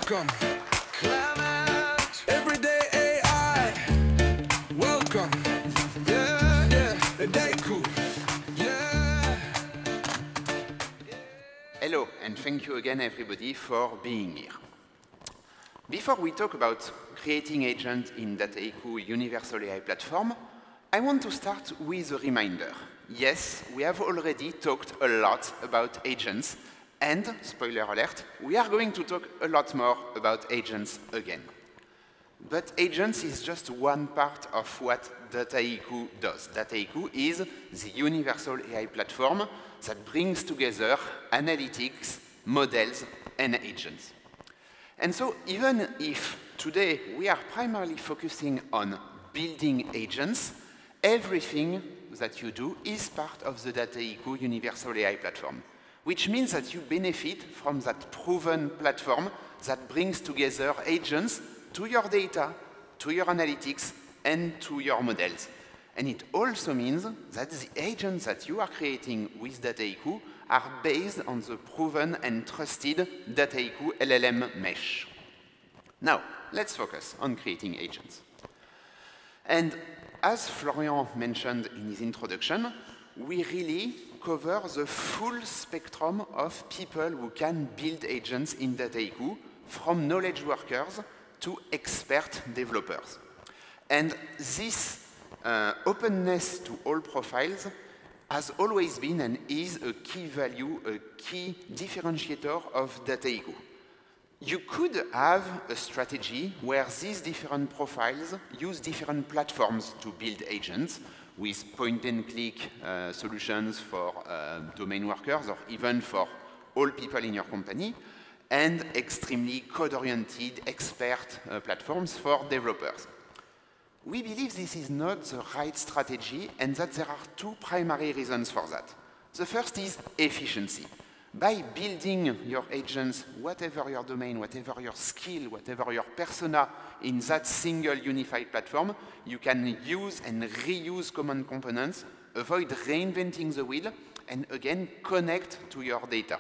Welcome. Everyday AI. Welcome. Yeah, yeah. Dataiku. Yeah. Hello, and thank you again, everybody, for being here. Before we talk about creating agents in Dataiku Universal AI Platform, I want to start with a reminder. Yes, we have already talked a lot about agents, and, spoiler alert, we are going to talk a lot more about agents again. But agents is just one part of what Dataiku does. Dataiku is the universal AI platform that brings together analytics, models, and agents. And so even if today we are primarily focusing on building agents, everything that you do is part of the Dataiku Universal AI platform, which means that you benefit from that proven platform that brings together agents to your data, to your analytics, and to your models. And it also means that the agents that you are creating with Dataiku are based on the proven and trusted Dataiku LLM mesh. Now, let's focus on creating agents. And as Florian mentioned in his introduction, we really cover the full spectrum of people who can build agents in Dataiku, from knowledge workers to expert developers. And this openness to all profiles has always been and is a key value, a key differentiator of Dataiku. You could have a strategy where these different profiles use different platforms to build agents with point-and-click solutions for domain workers or even for all people in your company, and extremely code-oriented expert platforms for developers. We believe this is not the right strategy and that there are two primary reasons for that. The first is efficiency. By building your agents, whatever your domain, whatever your skill, whatever your persona, in that single unified platform, you can use and reuse common components, avoid reinventing the wheel, and again, connect to your data.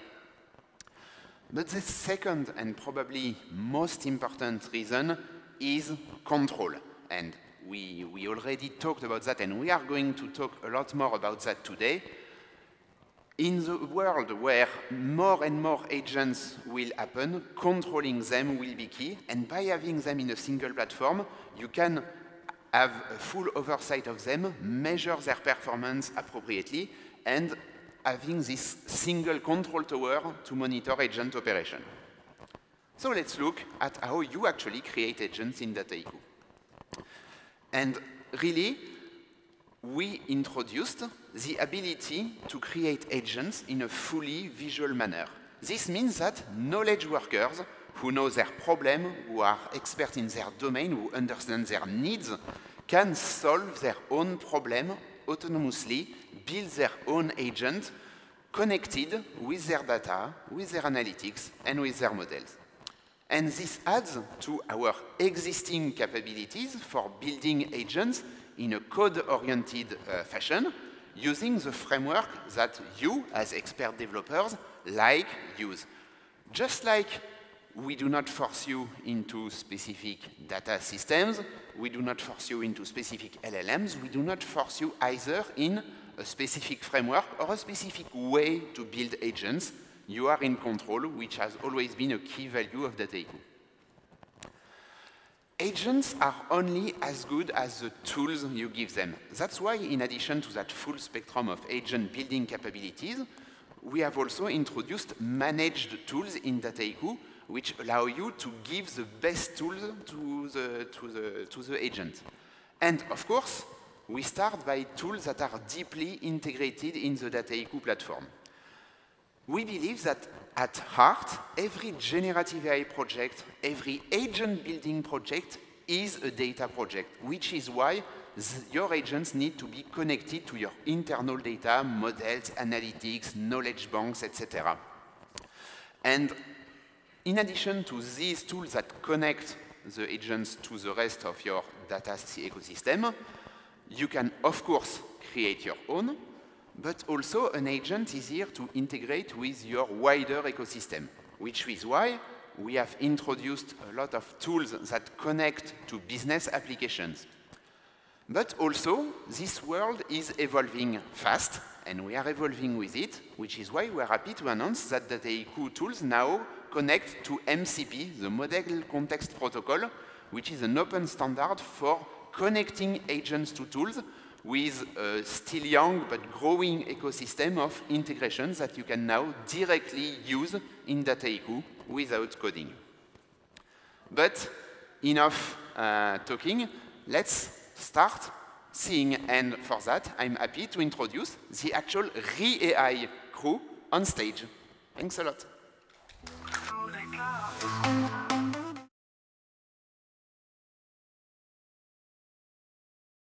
But the second and probably most important reason is control. And we already talked about that, and we are going to talk a lot more about that today. In the world where more and more agents will happen, controlling them will be key, and by having them in a single platform, you can have a full oversight of them, measure their performance appropriately, and having this single control tower to monitor agent operation. So let's look at how you actually create agents in Dataiku. And really, we introduced the ability to create agents in a fully visual manner. This means that knowledge workers who know their problem, who are experts in their domain, who understand their needs, can solve their own problem autonomously, build their own agent connected with their data, with their analytics, and with their models. And this adds to our existing capabilities for building agents in a code-oriented fashion, using the framework that you, as expert developers, use. Just like we do not force you into specific data systems, we do not force you into specific LLMs, we do not force you either in a specific framework or a specific way to build agents. You are in control, which has always been a key value of Dataiku. Agents are only as good as the tools you give them. That's why, in addition to that full spectrum of agent building capabilities, we have also introduced managed tools in Dataiku, which allow you to give the best tools to the agent. And of course, we start by tools that are deeply integrated in the Dataiku platform. We believe that at heart, every generative AI project, every agent building project is a data project, which is why your agents need to be connected to your internal data, models, analytics, knowledge banks, etc. And in addition to these tools that connect the agents to the rest of your data ecosystem, you can, of course, create your own, but also an agent is here to integrate with your wider ecosystem, which is why we have introduced a lot of tools that connect to business applications. But also, this world is evolving fast, and we are evolving with it, which is why we are happy to announce that Dataiku tools now connect to MCP, the Model Context Protocol, which is an open standard for connecting agents to tools with a still young but growing ecosystem of integrations that you can now directly use in Dataiku without coding. But enough talking, let's start seeing, and for that, I'm happy to introduce the actual ReAI crew on stage. Thanks a lot.